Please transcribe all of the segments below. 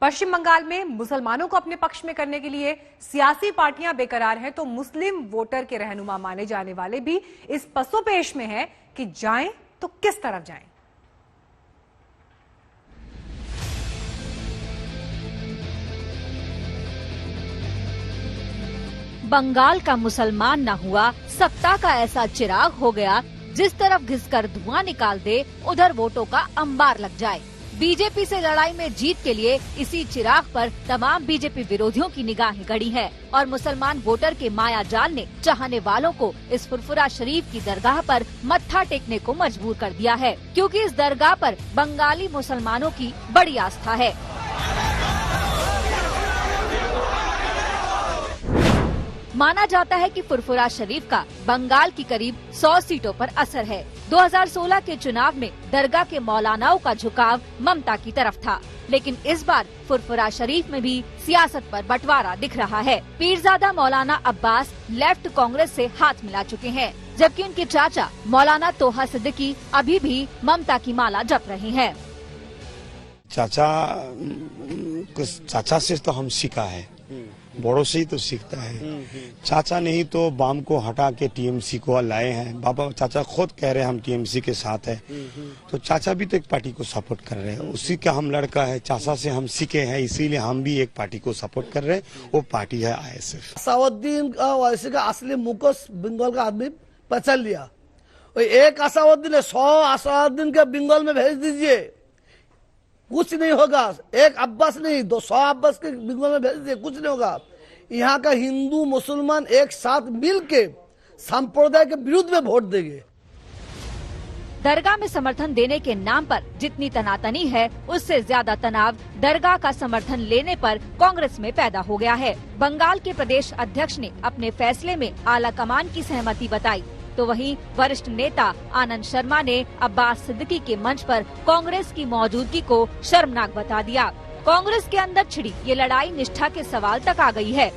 पश्चिम बंगाल में मुसलमानों को अपने पक्ष में करने के लिए सियासी पार्टियां बेकरार हैं, तो मुस्लिम वोटर के रहनुमा माने जाने वाले भी इस पसोपेश में हैं कि जाएं तो किस तरफ जाएं। बंगाल का मुसलमान न हुआ, सत्ता का ऐसा चिराग हो गया जिस तरफ घिसकर धुआं निकाल दे उधर वोटों का अंबार लग जाए। बीजेपी से लड़ाई में जीत के लिए इसी चिराग पर तमाम बीजेपी विरोधियों की निगाहें गड़ी हैं और मुसलमान वोटर के माया जाल ने चाहने वालों को इस फुरफुरा शरीफ की दरगाह पर मत्था टेकने को मजबूर कर दिया है, क्योंकि इस दरगाह पर बंगाली मुसलमानों की बड़ी आस्था है। माना जाता है कि फुरफुरा शरीफ का बंगाल की करीब 100 सीटों पर असर है। 2016 के चुनाव में दरगाह के मौलानाओं का झुकाव ममता की तरफ था, लेकिन इस बार फुरफुरा शरीफ में भी सियासत पर बंटवारा दिख रहा है। पीरजादा मौलाना अब्बास लेफ्ट कांग्रेस से हाथ मिला चुके हैं, जबकि उनके चाचा मौलाना तोहा सिद्दीकी अभी भी ममता की माला जप रहे हैं। चाचा से तो हम सीखा है, बड़ों से ही तो सीखता है। चाचा नहीं तो बाम को हटा के टीएमसी को लाए हैं। बाबा चाचा खुद कह रहे हैं हम टीएमसी के साथ है, तो चाचा भी तो एक पार्टी को सपोर्ट कर रहे हैं। उसी का हम लड़का है, चाचा से हम सीखे हैं, इसीलिए हम भी एक पार्टी को सपोर्ट कर रहे हैं। वो पार्टी है आईएसएफ। असाउद्दीन का वैसे का असली मुखोश बंगाल का आदमी पहचान लिया। एक असाउद्दीन है, 100 असाउद्दीन के बंगाल में भेज दीजिए, कुछ नहीं होगा। एक अब्बास नहीं, 200 अब्बास के बंगाल में भेज दीजिए, कुछ नहीं होगा। यहाँ का हिंदू मुसलमान एक साथ मिलके संप्रदाय के विरुद्ध में वोट देंगे। दरगाह में समर्थन देने के नाम पर जितनी तनातनी है, उससे ज्यादा तनाव दरगाह का समर्थन लेने पर कांग्रेस में पैदा हो गया है। बंगाल के प्रदेश अध्यक्ष ने अपने फैसले में आला कमान की सहमति बताई, तो वहीं वरिष्ठ नेता आनंद शर्मा ने अब्बास सिद्दीकी के मंच पर कांग्रेस की मौजूदगी को शर्मनाक बता दिया। कांग्रेस के अंदर छिड़ी ये लड़ाई निष्ठा के सवाल तक आ गई है।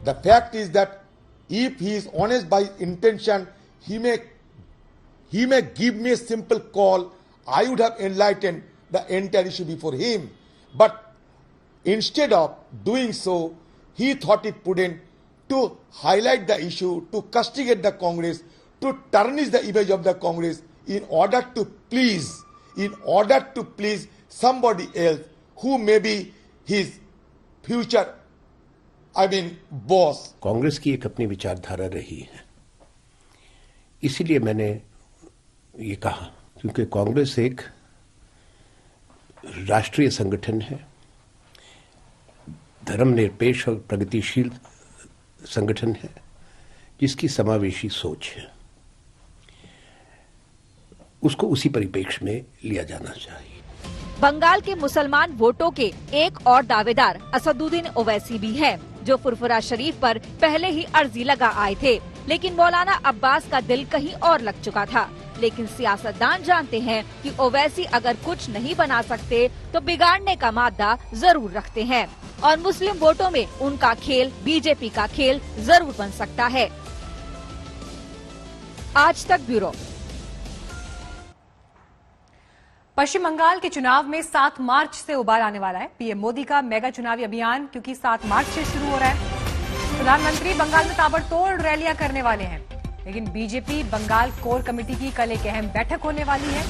The fact is that if he is honest by intention, he may give me a simple call. I would have enlightened the entire issue before him. But instead of doing so, he thought it prudent to highlight the issue, to castigate the Congress, to tarnish the image of the Congress in order to please somebody else who may be his future, boss. Congress की एक अपनी विचारधारा रही है, इसीलिए मैंने ये कहा, क्योंकि कांग्रेस एक राष्ट्रीय संगठन है, धर्मनिरपेक्ष और प्रगतिशील संगठन है, जिसकी समावेशी सोच है। उसको उसी परिप्रेक्ष्य में लिया जाना चाहिए। बंगाल के मुसलमान वोटों के एक और दावेदार असदुद्दीन ओवैसी भी हैं, जो फुरफुरा शरीफ पर पहले ही अर्जी लगा आए थे, लेकिन मौलाना अब्बास का दिल कहीं और लग चुका था। लेकिन सियासतदान जानते हैं कि ओवैसी अगर कुछ नहीं बना सकते तो बिगाड़ने का मादा जरूर रखते हैं, और मुस्लिम वोटों में उनका खेल बीजेपी का खेल जरूर बन सकता है। आज तक ब्यूरो। पश्चिम बंगाल के चुनाव में 7 मार्च से उबार आने वाला है पीएम मोदी का मेगा चुनावी अभियान, क्योंकि 7 मार्च से शुरू हो रहा है। प्रधानमंत्री बंगाल में ताबड़तोड़ रैलियां करने वाले हैं, लेकिन बीजेपी बंगाल कोर कमेटी की कल एक अहम बैठक होने वाली है।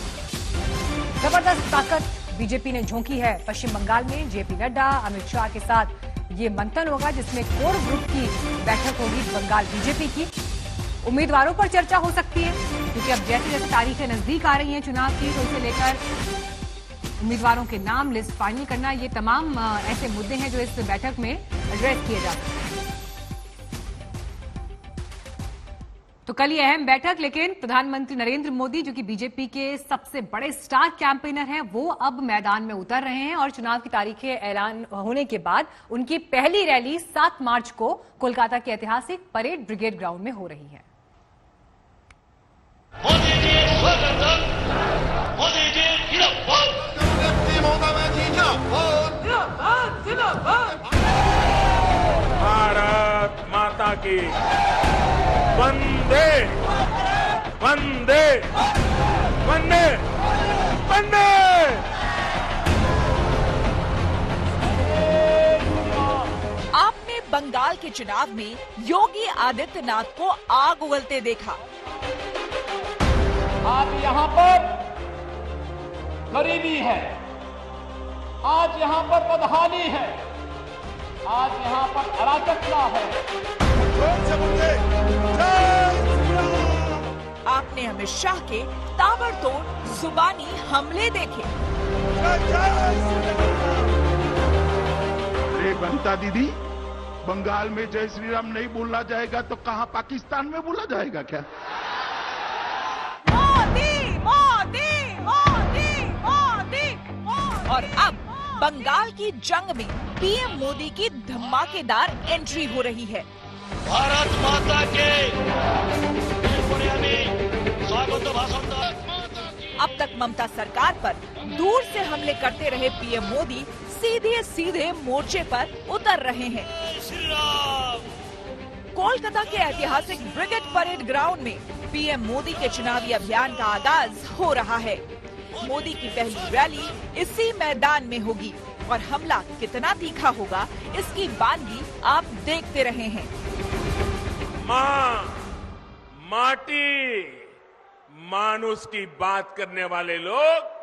जबरदस्त ताकत बीजेपी ने झोंकी है पश्चिम बंगाल में। जेपी नड्डा, अमित शाह के साथ ये मंथन होगा, जिसमें कोर ग्रुप की बैठक होगी बंगाल बीजेपी की। उम्मीदवारों पर चर्चा हो सकती है, क्योंकि अब जैसे जैसे तारीखें नजदीक आ रही हैं चुनाव की, तो इसे लेकर उम्मीदवारों के नाम लिस्ट फाइनल करना, ये तमाम ऐसे मुद्दे हैं जो इस बैठक में एड्रेस किए जा सकते हैं। तो कल ये अहम बैठक, लेकिन प्रधानमंत्री नरेंद्र मोदी, जो कि बीजेपी के सबसे बड़े स्टार कैंपेनर हैं, वो अब मैदान में उतर रहे हैं और चुनाव की तारीखें ऐलान होने के बाद उनकी पहली रैली 7 मार्च को कोलकाता के ऐतिहासिक परेड ब्रिगेड ग्राउंड में हो रही है। भारत माता की वंदे वंदे वंदे वंदे। बंगाल के चुनाव में योगी आदित्यनाथ को आग उगलते देखा। आज यहाँ पर गरीबी है, आज यहाँ पर बदहाली है, आज यहाँ पर अराजकता है। आपने अमित शाह के ताबड़तोड़ जुबानी हमले देखे। अरे बंता दीदी, बंगाल में जय श्री राम नहीं बोला जाएगा तो कहाँ पाकिस्तान में बोला जाएगा क्या? मोदी मोदी मोदी मोदी। और अब बंगाल की जंग में पीएम मोदी की धमाकेदार एंट्री हो रही है। भारत माता के स्वागत भाषण। अब तक ममता सरकार पर दूर से हमले करते रहे पीएम मोदी सीधे सीधे मोर्चे पर उतर रहे हैं। कोलकाता के ऐतिहासिक ब्रिगेड परेड ग्राउंड में पीएम मोदी के चुनावी अभियान का आगाज हो रहा है। मोदी की पहली रैली इसी मैदान में होगी और हमला कितना तीखा होगा इसकी बानगी आप देखते रहे हैं। माँ, माटी, मानुष की बात करने वाले लोग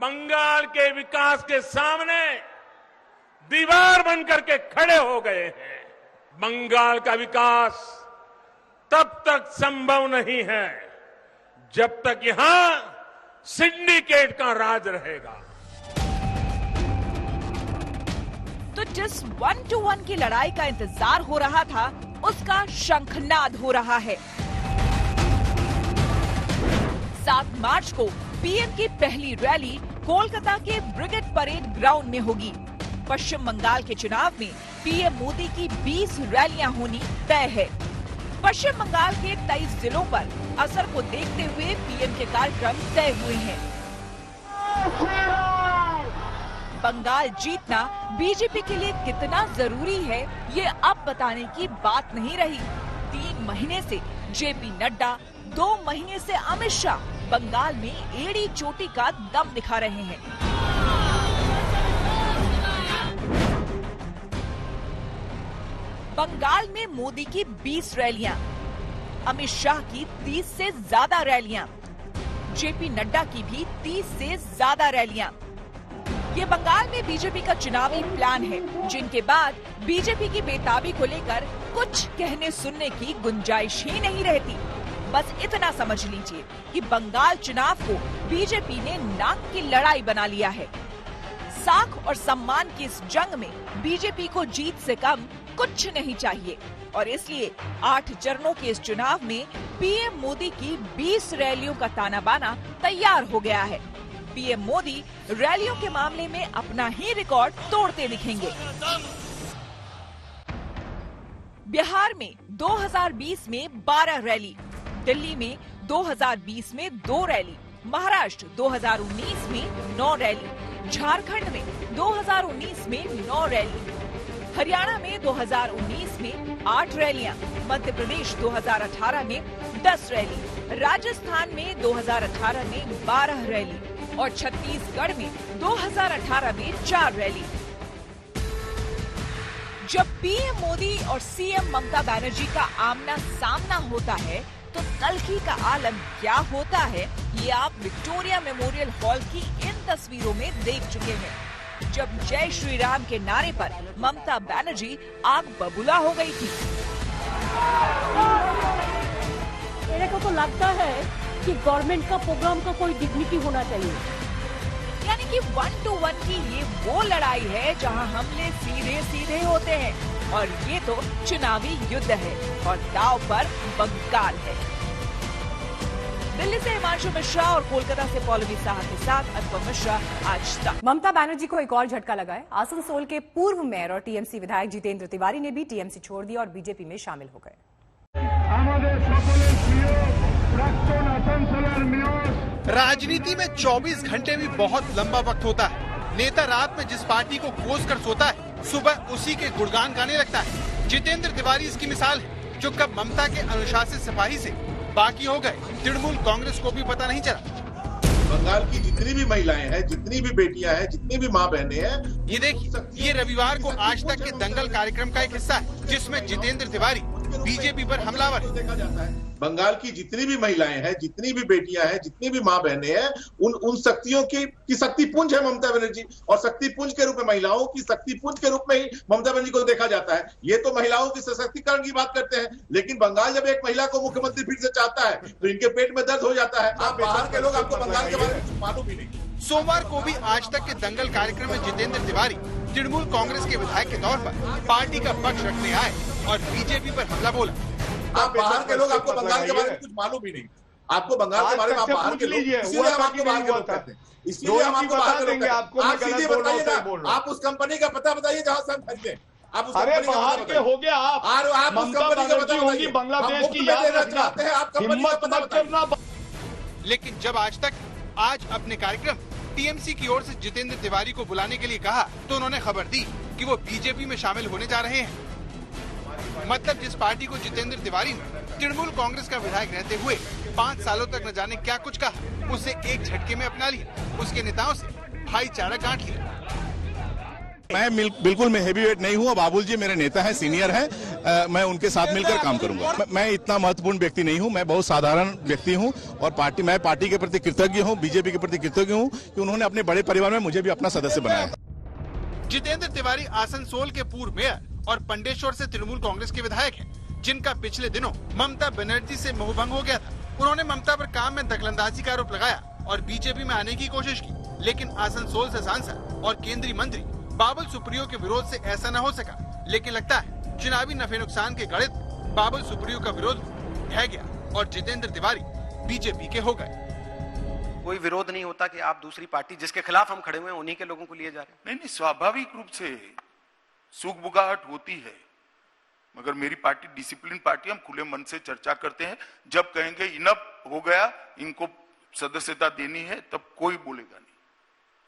बंगाल के विकास के सामने दीवार बनकर के खड़े हो गए हैं। बंगाल का विकास तब तक संभव नहीं है जब तक यहां सिंडिकेट का राज रहेगा। तो जिस 1-to-1 की लड़ाई का इंतजार हो रहा था उसका शंखनाद हो रहा है। 7 मार्च को पीएम की पहली रैली कोलकाता के ब्रिगेड परेड ग्राउंड में होगी। पश्चिम बंगाल के चुनाव में पीएम मोदी की 20 रैलियां होनी तय है। पश्चिम बंगाल के 23 जिलों पर असर को देखते हुए पीएम के कार्यक्रम तय हुए हैं। बंगाल जीतना बीजेपी के लिए कितना जरूरी है ये अब बताने की बात नहीं रही। 3 महीने से जेपी नड्डा, 2 महीने से अमित शाह बंगाल में एड़ी चोटी का दम दिखा रहे हैं। बंगाल में मोदी की 20 रैलियां, अमित शाह की 30 से ज्यादा रैलियां, जेपी नड्डा की भी 30 से ज्यादा रैलियां। ये बंगाल में बीजेपी का चुनावी प्लान है, जिनके बाद बीजेपी की बेताबी को लेकर कुछ कहने सुनने की गुंजाइश ही नहीं रहती। बस इतना समझ लीजिए कि बंगाल चुनाव को बीजेपी ने नाक की लड़ाई बना लिया है। साख और सम्मान की इस जंग में बीजेपी को जीत से कम कुछ नहीं चाहिए और इसलिए 8 चरणों के इस चुनाव में पीएम मोदी की 20 रैलियों का ताना बाना तैयार हो गया है। पीएम मोदी रैलियों के मामले में अपना ही रिकॉर्ड तोड़ते दिखेंगे। बिहार में 2020 में 12 रैली, दिल्ली में 2020 में 2 रैली, महाराष्ट्र 2019 में 9 रैली, झारखंड में 2019 में 9 रैली, हरियाणा में 2019 में 8 रैलियां, मध्य प्रदेश 2018 में 10 रैली, राजस्थान में 2018 में 12 रैली और छत्तीसगढ़ में 2018 में 4 रैली। जब पीएम मोदी और सीएम ममता बनर्जी का आमना सामना होता है तो तल्खी का आलम क्या होता है ये आप विक्टोरिया मेमोरियल हॉल की इन तस्वीरों में देख चुके हैं, जब जय श्री राम के नारे पर ममता बनर्जी आग बबूला हो गई थी। मेरे को तो लगता है कि गवर्नमेंट का प्रोग्राम का कोई डिग्निटी होना चाहिए। यानी कि 1-to-1 की ये वो लड़ाई है जहां हमले सीधे सीधे होते हैं और ये तो चुनावी युद्ध है और दांव पर बंगाल है। दिल्ली से हिमांशु मिश्रा और कोलकाता से पौलवी साहा के साथ अनुपम मिश्रा, आज तक। ममता बनर्जी को एक और झटका लगा है। आसनसोल के पूर्व मेयर और टीएमसी विधायक जितेंद्र तिवारी ने भी टीएमसी छोड़ दिया और बीजेपी में शामिल हो गए। राजनीति में 24 घंटे भी बहुत लंबा वक्त होता है। नेता रात में जिस पार्टी को कोस कर सोता है, सुबह उसी के गुणगान गाने लगता है। जितेंद्र तिवारी इसकी मिसाल है, जो कब ममता के अनुशासित सिपाही से बाकी हो गए, तृणमूल कांग्रेस को भी पता नहीं चला। बंगाल की जितनी भी महिलाएं हैं, जितनी भी बेटियां हैं, जितनी भी माँ बहनें हैं, ये देखिए, ये रविवार को आज तक के दंगल कार्यक्रम का एक हिस्सा है, जिसमें जितेंद्र तिवारी बीजेपी पर हमलावर देखा जाता है। बंगाल की जितनी भी महिलाएं हैं, जितनी भी बेटियां हैं, जितनी भी माँ बहनें हैं, उन शक्तियों की शक्ति पुंज है ममता बनर्जी, और शक्ति पुंज के रूप में, महिलाओं की शक्ति पुंज के रूप में ही ममता बनर्जी को देखा जाता है। ये तो महिलाओं की सशक्तिकरण की बात करते हैं, लेकिन बंगाल जब एक महिला को मुख्यमंत्री फिर से चाहता है तो इनके पेट में दर्द हो जाता है। आप बाहर के लोग, आपको बंगाल के बारे में कुछ मालूम ही नहीं। सोमवार को भी आज तक के दंगल कार्यक्रम में जितेंद्र तिवारी तृणमूल कांग्रेस के विधायक के तौर पर पार्टी का पक्ष रखने आए और बीजेपी पर हमला बोला। आप बाहर के लोग, आपको बंगाल के बारे में कुछ मालूम ही नहीं। आपको बंगाल के बारे में, आप बाहर के लोग, इसीलिए हम आपको बाहर के लोग कहते हैं, इसीलिए हम आपको बाहर के लोग कहते हैं। आप सीधे बताइए ना, आप उस कंपनी का पता बताइए जहाँ से हम खरीदे। आप उस अरे बाहर के हो गया, आप ममता बनर्जी होंगी बांग्लादेश की याद चाहते हैं, आप कंपनी का पता बताइए। लेकिन जब आज अपने कार्यक्रम टीएमसी की ओर से जितेंद्र तिवारी को बुलाने के लिए कहा तो उन्होंने खबर दी कि वो बीजेपी में शामिल होने जा रहे हैं। मतलब जिस पार्टी को जितेंद्र तिवारी ने तृणमूल कांग्रेस का विधायक रहते हुए 5 सालों तक न जाने क्या कुछ कहा, उसे एक झटके में अपना लिया, उसके नेताओं से भाईचारा गांठ लिया। मैं बिल्कुल मैं हेवीवेट नहीं हूँ। बाबुल जी मेरे नेता हैं, सीनियर हैं, मैं उनके साथ मिलकर काम करूंगा। मैं इतना महत्वपूर्ण व्यक्ति नहीं हूँ, मैं बहुत साधारण व्यक्ति हूँ और मैं पार्टी के प्रति कृतज्ञ हूँ, बीजेपी के प्रति कृतज्ञ हूँ कि उन्होंने अपने बड़े परिवार में मुझे भी अपना सदस्य बनाया। जितेंद्र तिवारी आसनसोल के पूर्व मेयर और पंडेश्वर से तृणमूल कांग्रेस के विधायक हैं, जिनका पिछले दिनों ममता बनर्जी से मोहभंग हो गया था। उन्होंने ममता पर काम में दखलंदाजी का आरोप लगाया और बीजेपी में आने की कोशिश की, लेकिन आसनसोल से सांसद और केंद्रीय मंत्री बाबुल सुप्रियो के विरोध से ऐसा न हो सका। लेकिन लगता है चुनावी नफे नुकसान के गणित बाबुल सुप्रियो का विरोध ढह गया और जितेंद्र तिवारी बीजेपी के हो गए। कोई विरोध नहीं होता कि आप दूसरी पार्टी जिसके खिलाफ हम खड़े हुए हैं उन्हीं के लोगों को लिए जा रहे हैं। नहीं, स्वाभाविक रूप से सुख-बुगाहट होती है, मगर मेरी पार्टी डिसिप्लिन पार्टी, हम खुले मन से चर्चा करते हैं। जब कहेंगे इनफ हो गया, इनको सदस्यता देनी है, तब कोई बोलेगा नहीं,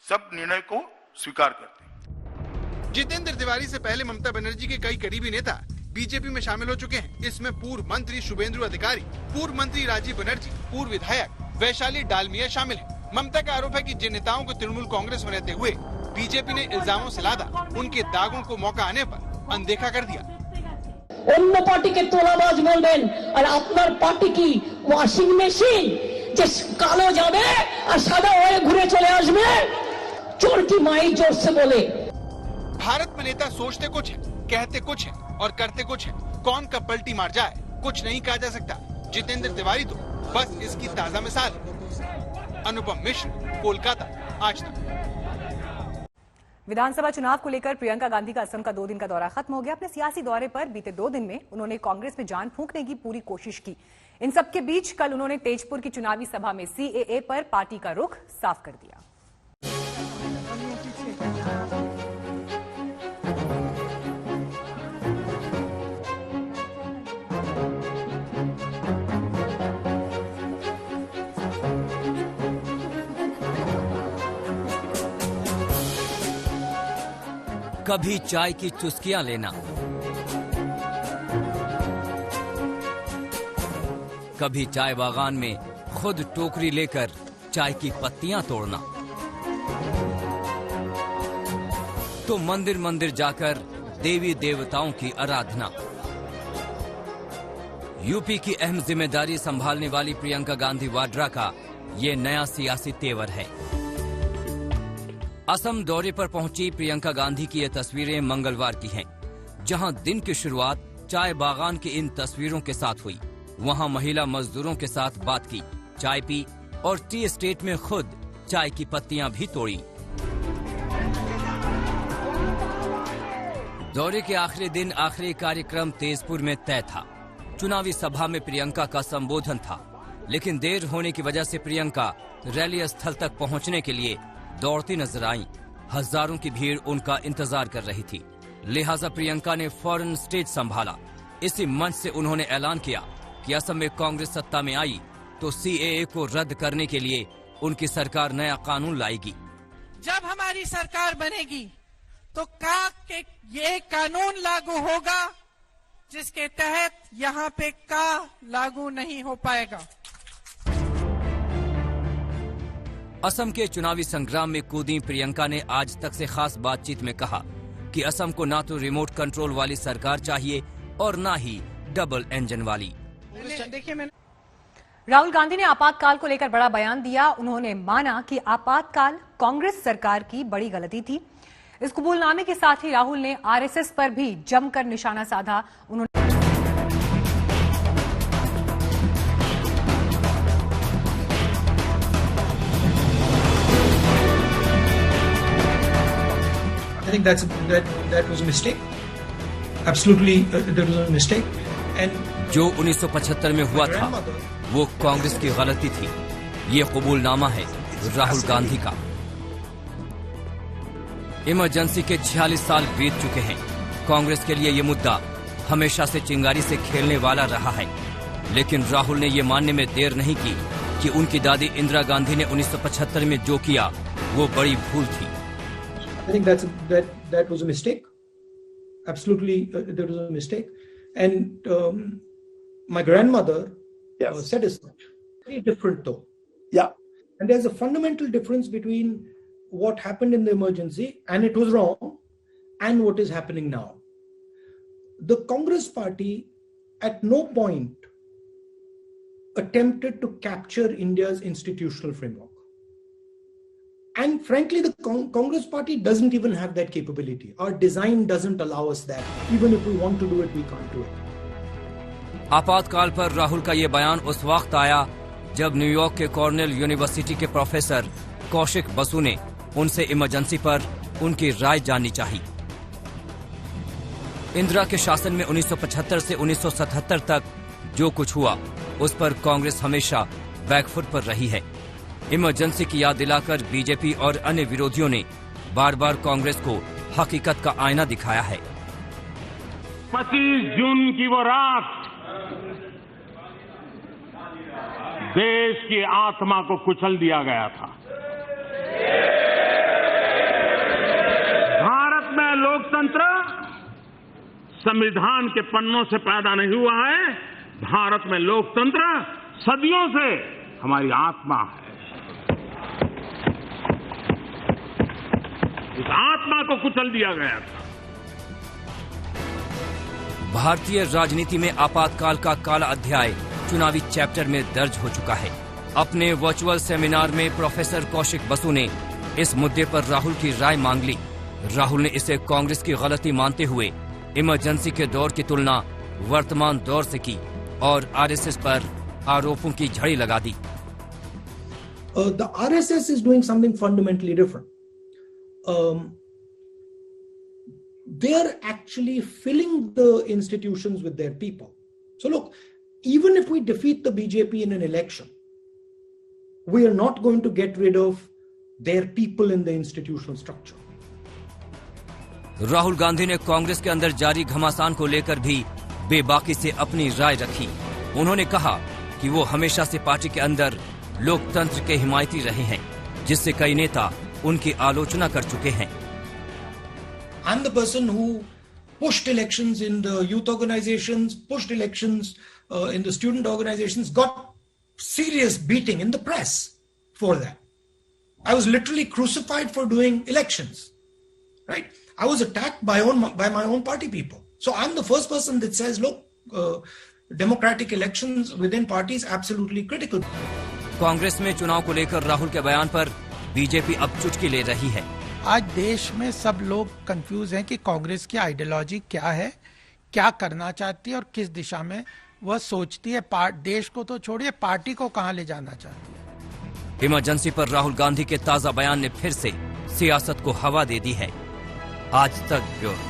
सब निर्णय को स्वीकार करते हैं। जितेंद्र तिवारी से पहले ममता बनर्जी के कई करीबी नेता बीजेपी में शामिल हो चुके हैं। इसमें पूर्व मंत्री शुभेंदु अधिकारी, पूर्व मंत्री राजीव बनर्जी, पूर्व विधायक वैशाली डालमिया शामिल है। ममता का आरोप है कि जिन नेताओं को तृणमूल कांग्रेस में रहते हुए बीजेपी ने इल्जामों से लादा, उनके दागों को मौका आने पर अनदेखा कर दिया। অন্য পার্টিকে তোলাবাজ বলবেন আর আপনার পার্টি কি ওয়াশিং মেশিন যে কালো যাবে আর সাদা হয়ে ঘুরে চলে আসবে? চোর কি মাই জোর से बोले। भारत में नेता सोचते कुछ है, कहते कुछ है और करते कुछ है। कौन कब पलटी मार जाए कुछ नहीं कहा जा सकता। जितेंद्र तिवारी तो बस इसकी ताजा मिसाल है। अनुपम मिश्र, कोलकाता, आज तक। विधानसभा चुनाव को लेकर प्रियंका गांधी का असम का 2 दिन का दौरा खत्म हो गया। अपने सियासी दौरे पर बीते 2 दिन में उन्होंने कांग्रेस में जान फूंकने की पूरी कोशिश की। इन सबके बीच कल उन्होंने तेजपुर की चुनावी सभा में सीएए पर पार्टी का रुख साफ कर दिया। कभी चाय की चुस्कियां लेना, कभी चाय बागान में खुद टोकरी लेकर चाय की पत्तियां तोड़ना, तो मंदिर मंदिर जाकर देवी देवताओं की आराधना। यूपी की अहम जिम्मेदारी संभालने वाली प्रियंका गांधी वाड्रा का ये नया सियासी तेवर है। असम दौरे पर पहुंची प्रियंका गांधी की ये तस्वीरें मंगलवार की हैं, जहां दिन की शुरुआत चाय बागान की इन तस्वीरों के साथ हुई। वहां महिला मजदूरों के साथ बात की, चाय पी और टी एस्टेट में खुद चाय की पत्तियां भी तोड़ी। दौरे के आखिरी दिन आखिरी कार्यक्रम तेजपुर में तय था। चुनावी सभा में प्रियंका का संबोधन था, लेकिन देर होने की वजह से प्रियंका रैली स्थल तक पहुंचने के लिए दौड़ती नजर आईं। हजारों की भीड़ उनका इंतजार कर रही थी, लिहाजा प्रियंका ने फौरन स्टेज संभाला। इसी मंच से उन्होंने ऐलान किया कि असम में कांग्रेस सत्ता में आई तो सीएए को रद्द करने के लिए उनकी सरकार नया कानून लाएगी। जब हमारी सरकार बनेगी तो ये कानून लागू होगा जिसके तहत यहाँ पे लागू नहीं हो पाएगा। असम के चुनावी संग्राम में कूदी प्रियंका ने आज तक से खास बातचीत में कहा कि असम को ना तो रिमोट कंट्रोल वाली सरकार चाहिए और ना ही डबल इंजन वाली। राहुल गांधी ने आपातकाल को लेकर बड़ा बयान दिया। उन्होंने माना कि आपातकाल कांग्रेस सरकार की बड़ी गलती थी। इस कबूलनामे के साथ ही राहुल ने आरएसएस पर भी जमकर निशाना साधा। उन्होंने I think that was a mistake. Absolutely, that was a mistake. And जो 1975 में हुआ था वो कांग्रेस की गलती थी। ये कबूलनामा है राहुल गांधी का। इमरजेंसी के 46 साल बीत चुके हैं। कांग्रेस के लिए ये मुद्दा हमेशा से चिंगारी से खेलने वाला रहा है, लेकिन राहुल ने ये मानने में देर नहीं की कि उनकी दादी इंदिरा गांधी ने 1975 में जो किया वो बड़ी भूल थी। I think that was a mistake. Absolutely, that was a mistake. And my grandmother said as much. Very different though. Yeah. And there's a fundamental difference between what happened in the emergency and it was wrong and what is happening now. The Congress party at no point attempted to capture India's institutional framework. And frankly, the Congress party doesn't even have that capability. Our design doesn't allow us that. Even if we want to do it, we can't do it. आपातकाल पर राहुल का ये बयान उस वक्त आया जब New York के कॉर्नेल यूनिवर्सिटी के प्रोफेसर कौशिक बसु ने उनसे इमरजेंसी पर उनकी राय जाननी चाहिए। इंदिरा के शासन में 1975 से 1977 तक जो कुछ हुआ उस पर कांग्रेस हमेशा बैकफुट पर रही है। इमरजेंसी की याद दिलाकर बीजेपी और अन्य विरोधियों ने बार बार कांग्रेस को हकीकत का आईना दिखाया है। 25 जून की वो रात देश की आत्मा को कुचल दिया गया था। भारत में लोकतंत्र संविधान के पन्नों से पैदा नहीं हुआ है। भारत में लोकतंत्र सदियों से हमारी आत्मा है। इस आत्मा को कुचल दिया गया था। भारतीय राजनीति में आपातकाल का काला अध्याय चुनावी चैप्टर में दर्ज हो चुका है। अपने वर्चुअल सेमिनार में प्रोफेसर कौशिक बसु ने इस मुद्दे पर राहुल की राय मांग ली। राहुल ने इसे कांग्रेस की गलती मानते हुए इमरजेंसी के दौर की तुलना वर्तमान दौर से की और आरएसएस पर आरोपों की झड़ी लगा दी। The RSS is doing something fundamentally different. They are actually filling the institutions with their people. So look, even if we defeat the BJP in an election, we are not going to get rid of their people in the institutional structure. Rahul Gandhi ने कांग्रेस के अंदर जारी घमासान को लेकर भी बेबाकी से अपनी राय रखी। उन्होंने कहा कि वो हमेशा से पार्टी के अंदर लोकतंत्र के हिमायती रहे हैं, जिससे कई नेता उनकी आलोचना कर चुके हैं। I'm the person who pushed elections in the youth organizations, pushed elections in the student organizations, got serious beating in the press for that. I was literally crucified for doing elections, right? I was attacked by my own party people. So I'm the first person that says, look, democratic elections within parties absolutely critical. Congress में चुनाव को लेकर राहुल के बयान पर BJP अब चुटकी ले रही है। आज देश में सब लोग कंफ्यूज हैं कि कांग्रेस की आइडियोलॉजी क्या है, क्या करना चाहती है और किस दिशा में वह सोचती है। देश को तो छोड़िए, पार्टी को कहां ले जाना चाहती है। इमरजेंसी पर राहुल गांधी के ताजा बयान ने फिर से सियासत को हवा दे दी है। आज तक ब्यूरो।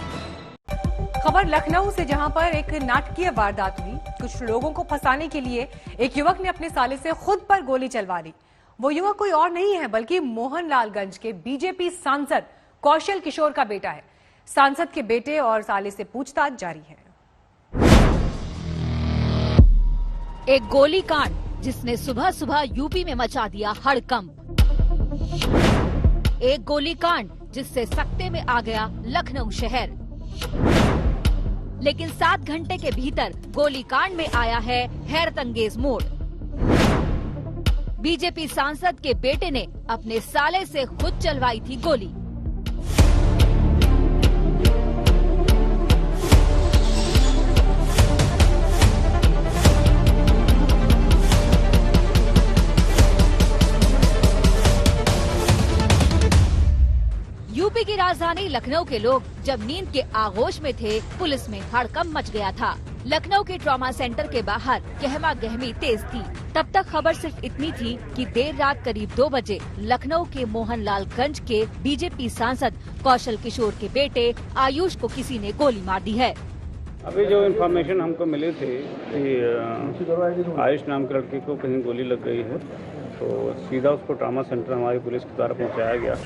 खबर लखनऊ से, जहां पर एक नाटकीय वारदात हुई। कुछ लोगों को फंसाने के लिए एक युवक ने अपने साले से खुद पर गोली चलवा ली। वो युवक कोई और नहीं है बल्कि मोहनलालगंज के बीजेपी सांसद कौशल किशोर का बेटा है। सांसद के बेटे और साले से पूछताछ जारी है। एक गोलीकांड जिसने सुबह सुबह यूपी में मचा दिया हड़कंप। एक गोलीकांड जिससे सकते में आ गया लखनऊ शहर। लेकिन 7 घंटे के भीतर गोलीकांड में आया है हैरतअंगेज मोड़। बीजेपी सांसद के बेटे ने अपने साले से खुद चलवाई थी गोली। यूपी की राजधानी लखनऊ के लोग जब नींद के आगोश में थे, पुलिस में हड़कंप मच गया था। लखनऊ के ट्रॉमा सेंटर के बाहर गहमा गहमी तेज थी। तब तक खबर सिर्फ इतनी थी कि देर रात करीब 2 बजे लखनऊ के मोहनलालगंज के बीजेपी सांसद कौशल किशोर के बेटे आयुष को किसी ने गोली मार दी है। अभी जो इन्फॉर्मेशन हमको मिली थी कि आयुष नाम के लड़के को कहीं गोली लग गई है, तो सीधा उसको ट्रॉमा सेंटर हमारी पुलिस के द्वारा पहुँचाया गया।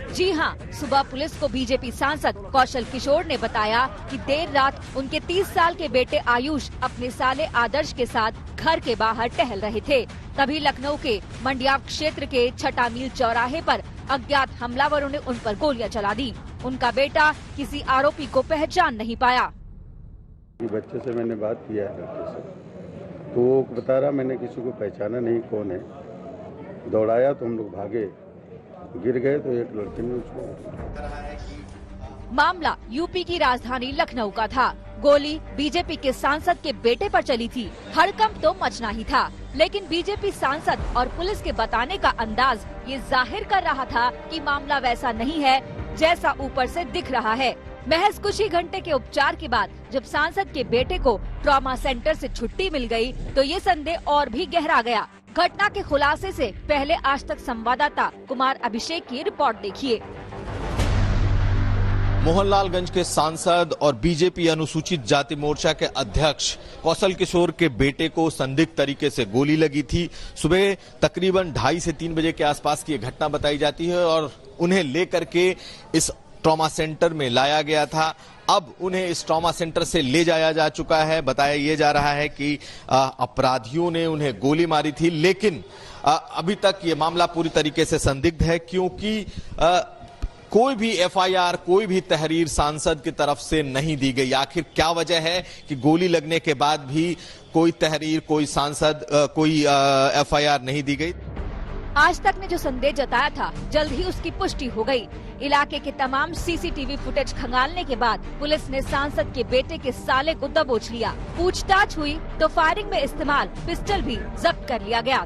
जी हाँ, सुबह पुलिस को बीजेपी सांसद कौशल किशोर ने बताया कि देर रात उनके 30 साल के बेटे आयुष अपने साले आदर्श के साथ घर के बाहर टहल रहे थे। तभी लखनऊ के मंडिया क्षेत्र के छठा मील चौराहे पर अज्ञात हमलावरों ने उन पर गोलियां चला दी। उनका बेटा किसी आरोपी को पहचान नहीं पाया। बच्चे से मैंने बात किया है लड़के से, तो वो बता रहा मैंने किसी को पहचाना नहीं कौन है। दौड़ाया तो हम लोग भागे, गिर गए तो एक लड़के ने उसको। मामला यूपी की राजधानी लखनऊ का था। गोली बीजेपी के सांसद के बेटे पर चली थी। हड़कंप तो मचना ही था, लेकिन बीजेपी सांसद और पुलिस के बताने का अंदाज ये जाहिर कर रहा था कि मामला वैसा नहीं है जैसा ऊपर से दिख रहा है। महज कुछ ही घंटे के उपचार के बाद जब सांसद के बेटे को ट्रॉमा सेंटर से छुट्टी मिल गई, तो ये संदेह और भी गहरा गया। घटना के खुलासे से पहले आज तक संवाददाता कुमार अभिषेक की रिपोर्ट देखिए। मोहनलालगंज के सांसद और बीजेपी अनुसूचित जाति मोर्चा के अध्यक्ष कौशल किशोर के बेटे को संदिग्ध तरीके से गोली लगी थी। सुबह तकरीबन 2:30 से 3 बजे के आसपास की यह घटना बताई जाती है और उन्हें लेकर के इस ट्रॉमा सेंटर में लाया गया था। अब उन्हें इस ट्रॉमा सेंटर से ले जाया जा चुका है। बताया ये जा रहा है कि अपराधियों ने उन्हें गोली मारी थी, लेकिन अभी तक ये मामला पूरी तरीके से संदिग्ध है, क्योंकि कोई भी एफआईआर, कोई भी तहरीर सांसद की तरफ से नहीं दी गई। आखिर क्या वजह है कि गोली लगने के बाद भी कोई तहरीर, कोई सांसद, कोई एफआईआर नहीं दी गई। आज तक ने जो संदेह जताया था, जल्द ही उसकी पुष्टि हो गई। इलाके के तमाम सीसीटीवी फुटेज खंगालने के बाद पुलिस ने सांसद के बेटे के साले को दबोच लिया। पूछताछ हुई तो फायरिंग में इस्तेमाल पिस्टल भी जब्त कर लिया गया।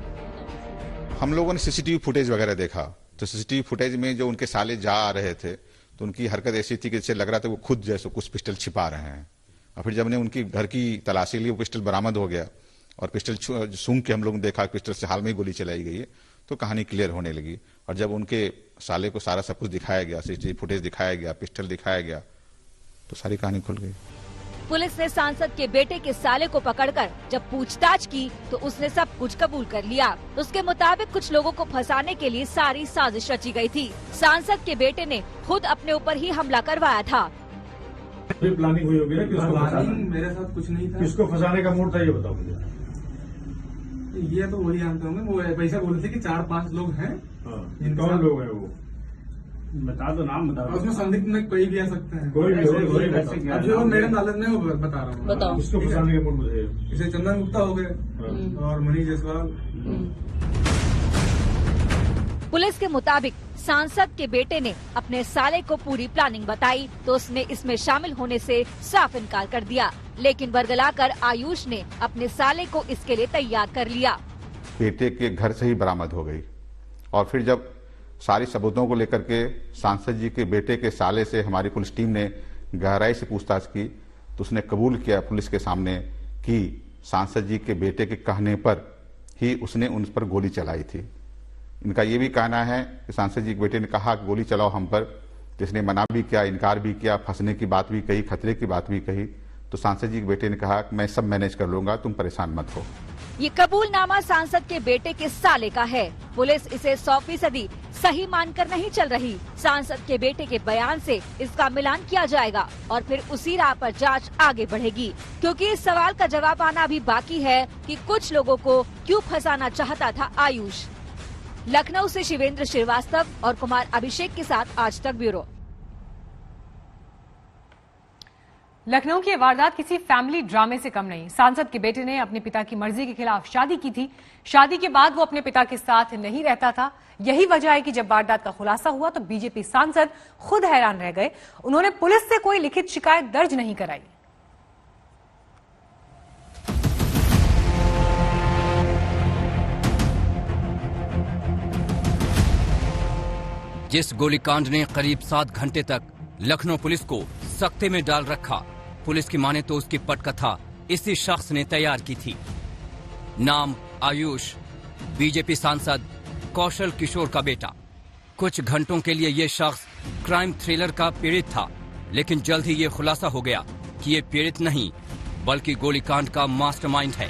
हम लोगों ने सीसीटीवी फुटेज वगैरह देखा, तो सीसीटीवी फुटेज में जो उनके साले जा रहे थे, तो उनकी हरकत ऐसी थी कि जैसे लग रहा था वो खुद जैसे कुछ पिस्टल छिपा रहे हैं। और फिर जब ने उनकी घर की तलाशी ली, वो पिस्टल बरामद हो गया और पिस्टल सूंघ के हम लोगों ने देखा पिस्टल से हाल में ही गोली चलाई गई है, तो कहानी क्लियर होने लगी। और जब उनके साले को सारा सब कुछ दिखाया गया, सीसीटीवी फुटेज दिखाया गया, पिस्टल दिखाया गया, तो सारी कहानी खुल गई। पुलिस ने सांसद के बेटे के साले को पकड़कर जब पूछताछ की तो उसने सब कुछ कबूल कर लिया। उसके मुताबिक कुछ लोगों को फंसाने के लिए सारी साजिश रची गई थी। सांसद के बेटे ने खुद अपने ऊपर ही हमला करवाया था। प्लानिंग हुई होगी ना, मेरे साथ कुछ नहीं था। किसको फंसाने का मूड था ये बताओ मुझे। ये तो वही जानते होंगे, वो वैसा बोले थे कि 4-5 लोग हैं। कौन लोग हैं वो? बता दो, नाम बता दो। उसमें संदिग्ध में कोई भी आ सकते हैं। कोई भी अब जो मेरे नॉलेज में वो बता रहा हूँ। बताओ किसको फंसाने का मूड मुझे। जैसे चंदन गुप्ता हो गए और मनीष जायसवाल। पुलिस के मुताबिक सांसद के बेटे ने अपने साले को पूरी प्लानिंग बताई तो उसने इसमें शामिल होने से साफ इनकार कर दिया, लेकिन बरगलाकर आयुष ने अपने साले को इसके लिए तैयार कर लिया। बेटे के घर से ही बरामद हो गई और फिर जब सारी सबूतों को लेकर के सांसद जी के बेटे के साले से हमारी पुलिस टीम ने गहराई से पूछताछ की तो उसने कबूल किया पुलिस के सामने कि सांसद जी के बेटे के कहने पर ही उसने उन पर गोली चलाई थी। इनका ये भी कहना है कि सांसद जी के बेटे ने कहा कि गोली चलाओ हम पर, जिसने मना भी किया, इनकार भी किया, फंसने की बात भी कही, खतरे की बात भी कही, तो सांसद जी के बेटे ने कहा कि मैं सब मैनेज कर लूंगा, तुम परेशान मत हो। ये कबूलनामा सांसद के बेटे के साले का है। पुलिस इसे 100% सही मानकर नहीं चल रही। सांसद के बेटे के बयान से इसका मिलान किया जाएगा और फिर उसी राह पर जांच आगे बढ़ेगी, क्योंकि इस सवाल का जवाब आना अभी बाकी है कि कुछ लोगों को क्यों फंसाना चाहता था आयुष। लखनऊ से शिवेंद्र श्रीवास्तव और कुमार अभिषेक के साथ आज तक ब्यूरो। लखनऊ की ये वारदात किसी फैमिली ड्रामे से कम नहीं। सांसद के बेटे ने अपने पिता की मर्जी के खिलाफ शादी की थी। शादी के बाद वो अपने पिता के साथ नहीं रहता था। यही वजह है कि जब वारदात का खुलासा हुआ तो बीजेपी सांसद खुद हैरान रह गए। उन्होंने पुलिस से कोई लिखित शिकायत दर्ज नहीं कराई। जिस गोलीकांड ने करीब 7 घंटे तक लखनऊ पुलिस को सख्ते में डाल रखा, पुलिस की माने तो उसकी पटकथा इसी शख्स ने तैयार की थी। नाम आयुष, बीजेपी सांसद कौशल किशोर का बेटा। कुछ घंटों के लिए ये शख्स क्राइम थ्रिलर का पीड़ित था, लेकिन जल्द ही ये खुलासा हो गया कि ये पीड़ित नहीं बल्कि गोलीकांड का मास्टरमाइंड है।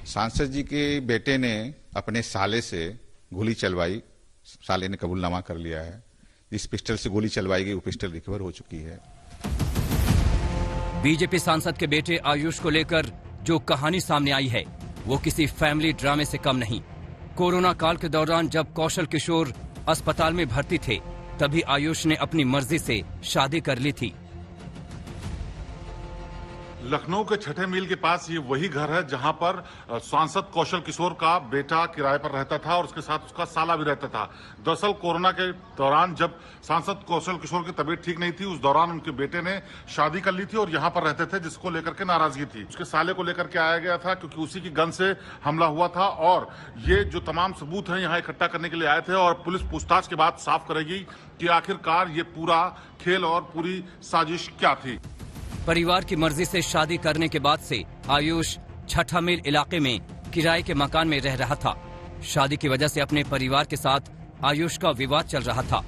सांसद जी के बेटे ने अपने साले से गोली चलवाई। साले ने कबूलनामा कर लिया है। जिस पिस्टल से गोली चलवाई गई वो पिस्टल रिकवर हो चुकी है। बीजेपी सांसद के बेटे आयुष को लेकर जो कहानी सामने आई है वो किसी फैमिली ड्रामे से कम नहीं। कोरोना काल के दौरान जब कौशल किशोर अस्पताल में भर्ती थे, तभी आयुष ने अपनी मर्जी से शादी कर ली थी। लखनऊ के छठे मील के पास ये वही घर है जहां पर सांसद कौशल किशोर का बेटा किराए पर रहता था और उसके साथ उसका साला भी रहता था। दरअसल कोरोना के दौरान जब सांसद कौशल किशोर की तबीयत ठीक नहीं थी, उस दौरान उनके बेटे ने शादी कर ली थी और यहाँ पर रहते थे, जिसको लेकर के नाराजगी थी। उसके साले को लेकर के आया गया था क्योंकि उसी की गन से हमला हुआ था और ये जो तमाम सबूत हैं यहाँ इकट्ठा करने के लिए आए थे और पुलिस पूछताछ के बाद साफ करेगी कि आखिरकार ये पूरा खेल और पूरी साजिश क्या थी। परिवार की मर्जी से शादी करने के बाद से आयुष छठा मील इलाके में किराए के मकान में रह रहा था। शादी की वजह से अपने परिवार के साथ आयुष का विवाद चल रहा था।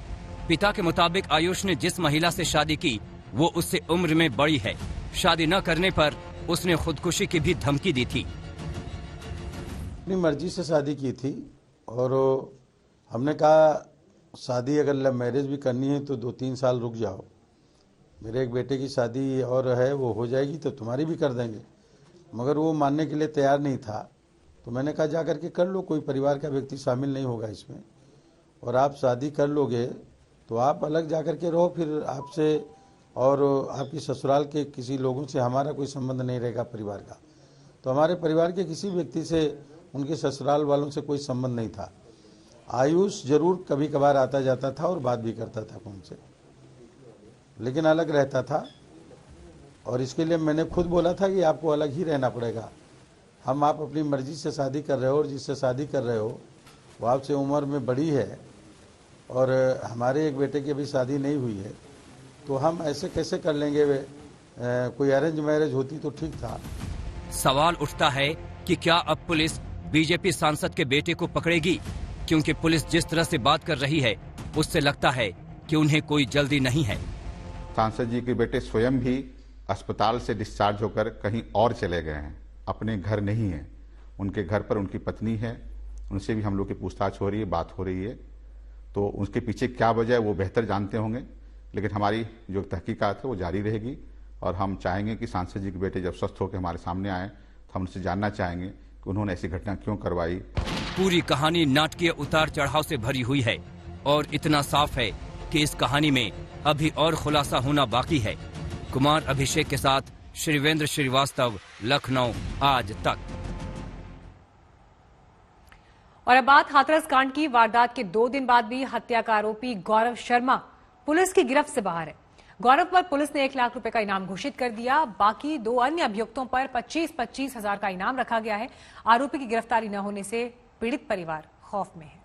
पिता के मुताबिक आयुष ने जिस महिला से शादी की वो उससे उम्र में बड़ी है। शादी न करने पर उसने खुदकुशी की भी धमकी दी थी। अपनी मर्जी से शादी की थी और हमने कहा शादी अगर लव मैरिज भी करनी है तो 2-3 साल रुक जाओ। मेरे एक बेटे की शादी और है, वो हो जाएगी तो तुम्हारी भी कर देंगे। मगर वो मानने के लिए तैयार नहीं था। तो मैंने कहा जा करके कर लो, कोई परिवार का व्यक्ति शामिल नहीं होगा इसमें। और आप शादी कर लोगे तो आप अलग जा करके रहो, फिर आपसे और आपकी ससुराल के किसी लोगों से हमारा कोई संबंध नहीं रहेगा परिवार का। तो हमारे परिवार के किसी व्यक्ति से, उनके ससुराल वालों से कोई संबंध नहीं था। आयुष जरूर कभी कभार आता जाता था और बात भी करता था फोन से, लेकिन अलग रहता था। और इसके लिए मैंने खुद बोला था कि आपको अलग ही रहना पड़ेगा। आप अपनी मर्जी से शादी कर रहे हो और जिससे शादी कर रहे हो वो आपसे उम्र में बड़ी है और हमारे एक बेटे की अभी शादी नहीं हुई है, तो हम ऐसे कैसे कर लेंगे। कोई अरेंज मैरिज होती तो ठीक था। सवाल उठता है कि क्या अब पुलिस बीजेपी सांसद के बेटे को पकड़ेगी, क्योंकि पुलिस जिस तरह से बात कर रही है उससे लगता है कि उन्हें कोई जल्दी नहीं है। सांसद जी के बेटे स्वयं भी अस्पताल से डिस्चार्ज होकर कहीं और चले गए हैं, अपने घर नहीं है। उनके घर पर उनकी पत्नी है, उनसे भी हम लोग की पूछताछ हो रही है, बात हो रही है। तो उसके पीछे क्या वजह है वो बेहतर जानते होंगे, लेकिन हमारी जो तहकीकात है वो जारी रहेगी और हम चाहेंगे कि सांसद जी के बेटे जब स्वस्थ होकर हमारे सामने आए तो हम उनसे जानना चाहेंगे कि उन्होंने ऐसी घटना क्यों करवाई। पूरी कहानी नाटकीय उतार चढ़ाव से भरी हुई है और इतना साफ है कि इस कहानी में अभी और खुलासा होना बाकी है। कुमार अभिषेक के साथ श्रीवेंद्र श्रीवास्तव, लखनऊ आज तक। और अब बात हाथरस कांड की। वारदात के 2 दिन बाद भी हत्या का आरोपी गौरव शर्मा पुलिस की गिरफ्त से बाहर है। गौरव पर पुलिस ने 1 लाख रुपए का इनाम घोषित कर दिया। बाकी 2 अन्य अभियुक्तों पर 25-25 हजार का इनाम रखा गया है। आरोपी की गिरफ्तारी न होने से पीड़ित परिवार खौफ में है।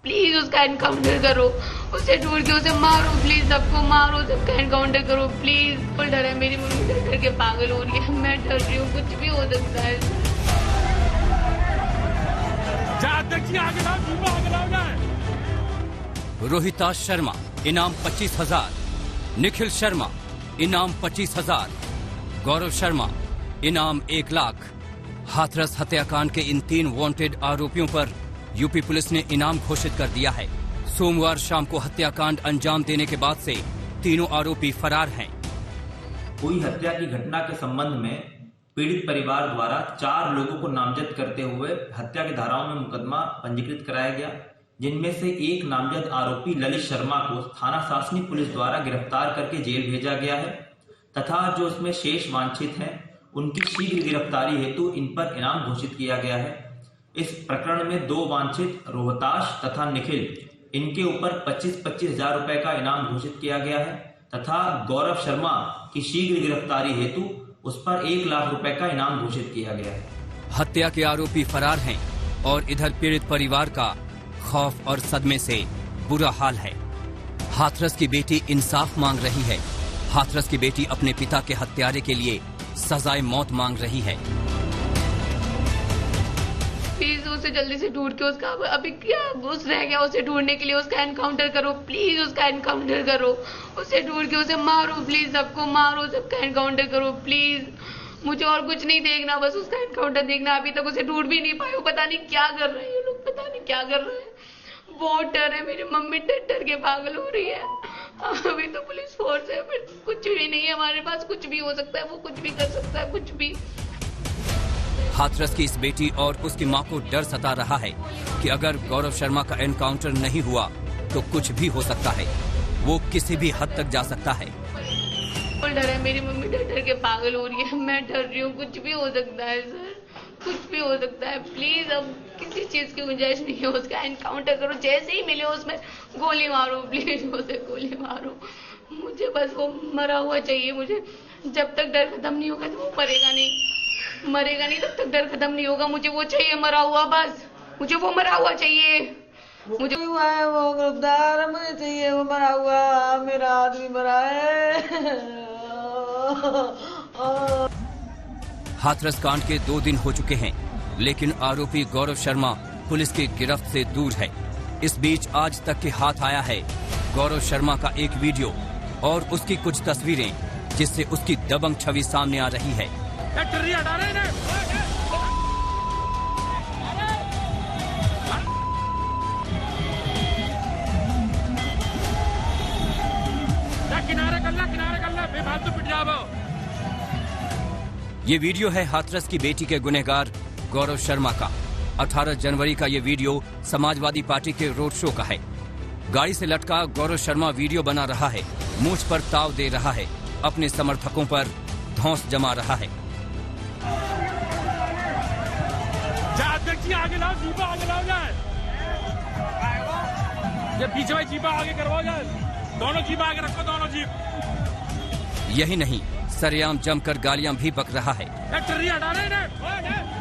प्लीज उसका एनकाउंटर करो, उसे ढूंढ के उसे मारो, प्लीज सबको मारो, सबका एनकाउंटर करो प्लीज। फुल डर है, मेरी मम्मी डर करके पागल हो रही है, मैं डर रही हूँ, कुछ भी हो सकता है। रोहिता शर्मा इनाम 25,000, निखिल शर्मा इनाम 25,000, गौरव शर्मा इनाम 1 लाख। हाथरस हत्याकांड के इन 3 वांटेड आरोपियों पर यूपी पुलिस ने इनाम घोषित कर दिया है। सोमवार शाम को हत्याकांड अंजाम देने के बाद से तीनों आरोपी फरार हैं। हुई हत्या की घटना के संबंध में पीड़ित परिवार द्वारा 4 लोगों को नामजद करते हुए हत्या की धाराओं में मुकदमा पंजीकृत कराया गया, जिनमें से एक नामजद आरोपी ललित शर्मा को थाना सासनी पुलिस द्वारा गिरफ्तार करके जेल भेजा गया है तथा जो उसमें शेष वांछित हैं उनकी शीघ्र गिरफ्तारी हेतु इन पर इनाम घोषित किया गया है। इस प्रकरण में 2 वांछित रोहताश तथा निखिल, इनके ऊपर 25-25 हजार रुपए का इनाम घोषित किया गया है तथा गौरव शर्मा की शीघ्र गिरफ्तारी हेतु उस पर 1 लाख रुपए का इनाम घोषित किया गया है। हत्या के आरोपी फरार हैं और इधर पीड़ित परिवार का खौफ और सदमे से बुरा हाल है। हाथरस की बेटी इंसाफ मांग रही है। हाथरस की बेटी अपने पिता के हत्यारे के लिए सजाए मौत मांग रही है। प्लीज उसे जल्दी से ढूंढ के उसका अभी क्या घुस रह गया, उसे ढूंढने के लिए उसका एनकाउंटर करो, प्लीज उसका एनकाउंटर करो, उसे ढूंढ के उसे मारो, प्लीज सबको मारो, सबका एनकाउंटर करो प्लीज। मुझे और कुछ नहीं देखना, बस उसका एनकाउंटर देखना। अभी तक उसे ढूंढ भी नहीं पाए, पता नहीं क्या कर रहे हैं लोग, पता नहीं क्या कर रहे हैं। बहुत डर है, मेरी मम्मी डर के पागल हो रही है। अभी तो पुलिस फोर्स है, फिर कुछ भी नहीं है हमारे पास, कुछ भी हो सकता है, वो कुछ भी कर सकता है, कुछ भी। हाथरस की इस बेटी और उसकी मां को डर सता रहा है कि अगर गौरव शर्मा का एनकाउंटर नहीं हुआ तो कुछ भी हो सकता है, वो किसी भी हद तक जा सकता है। डर है, मेरी मम्मी डर के पागल हो रही है, मैं डर रही हूँ, कुछ भी हो सकता है सर, कुछ भी हो सकता है। प्लीज अब किसी चीज की गुंजाइश नहीं है, उसका एनकाउंटर करो, जैसे ही मिले उसमें गोली मारो, प्लीज उसे गोली मारो। मुझे बस वो मरा हुआ चाहिए, मुझे जब तक डर खत्म नहीं होगा तो वो मरेगा नहीं, तब तक डर खत्म नहीं होगा। मुझे वो चाहिए मरा हुआ, बस मुझे वो मरा हुआ चाहिए। मुझे हुआ है वो गिरफ्तार, मुझे चाहिए वो मरा हुआ, मेरा आदमी मरा है। हाथरस कांड के 2 दिन हो चुके हैं, लेकिन आरोपी गौरव शर्मा पुलिस की गिरफ्त से दूर है। इस बीच आज तक के हाथ आया है गौरव शर्मा का एक वीडियो और उसकी कुछ तस्वीरें, जिससे उसकी दबंग छवि सामने आ रही है। ये वीडियो है हाथरस की बेटी के गुनहगार गौरव शर्मा का। 18 जनवरी का ये वीडियो समाजवादी पार्टी के रोड शो का है। गाड़ी से लटका गौरव शर्मा वीडियो बना रहा है, मूंछ पर ताव दे रहा है, अपने समर्थकों पर धौंस जमा रहा है। आगे लाओ, जीपा आगे लाओ जाए, ये पीछे वाली जीपा आगे करवाओ जाए, दोनों जीप आगे रखो, दोनों जीप। यही नहीं, सरेआम जमकर गालियां भी बक रहा है। हटा रहे हैं।